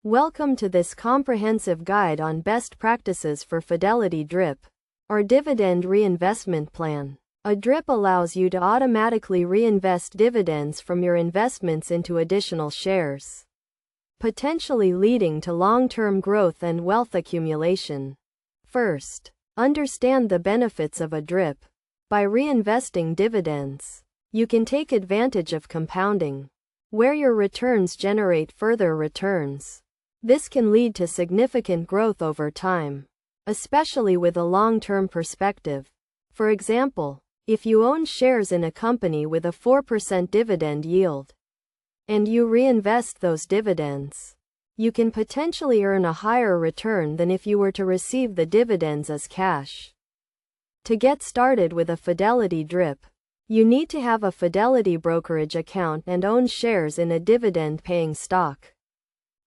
Welcome to this comprehensive guide on best practices for Fidelity DRIP, or Dividend Reinvestment Plan. A DRIP allows you to automatically reinvest dividends from your investments into additional shares, potentially leading to long-term growth and wealth accumulation. First, understand the benefits of a DRIP. By reinvesting dividends, you can take advantage of compounding, where your returns generate further returns. This can lead to significant growth over time, especially with a long-term perspective. For example, if you own shares in a company with a 4% dividend yield, and you reinvest those dividends, you can potentially earn a higher return than if you were to receive the dividends as cash. To get started with a Fidelity DRIP, you need to have a Fidelity brokerage account and own shares in a dividend-paying stock.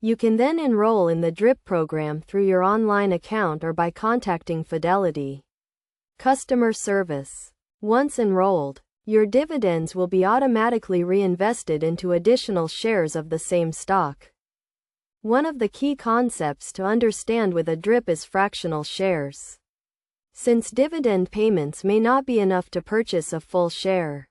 You can then enroll in the DRIP program through your online account or by contacting Fidelity customer service. Once enrolled, your dividends will be automatically reinvested into additional shares of the same stock. One of the key concepts to understand with a DRIP is fractional shares. Since dividend payments may not be enough to purchase a full share,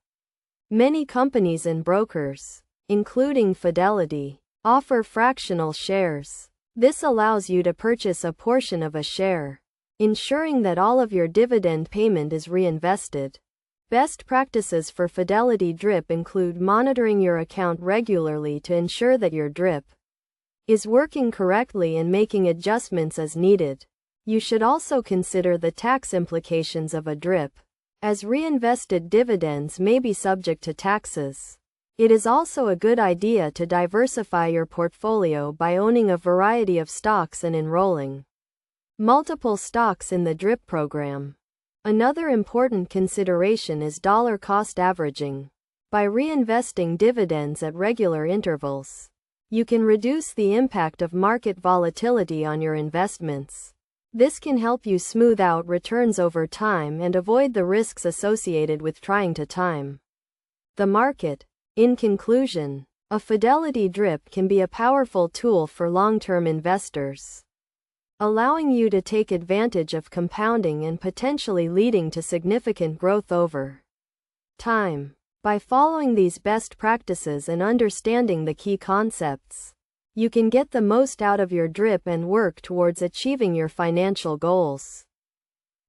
many companies and brokers, including Fidelity, offer fractional shares. This allows you to purchase a portion of a share, ensuring that all of your dividend payment is reinvested. Best practices for Fidelity DRIP include monitoring your account regularly to ensure that your DRIP is working correctly and making adjustments as needed. You should also consider the tax implications of a DRIP, as reinvested dividends may be subject to taxes. It is also a good idea to diversify your portfolio by owning a variety of stocks and enrolling multiple stocks in the DRIP program. Another important consideration is dollar cost averaging. By reinvesting dividends at regular intervals, you can reduce the impact of market volatility on your investments. This can help you smooth out returns over time and avoid the risks associated with trying to time the market. In conclusion, a Fidelity DRIP can be a powerful tool for long-term investors, allowing you to take advantage of compounding and potentially leading to significant growth over time. By following these best practices and understanding the key concepts, you can get the most out of your DRIP and work towards achieving your financial goals.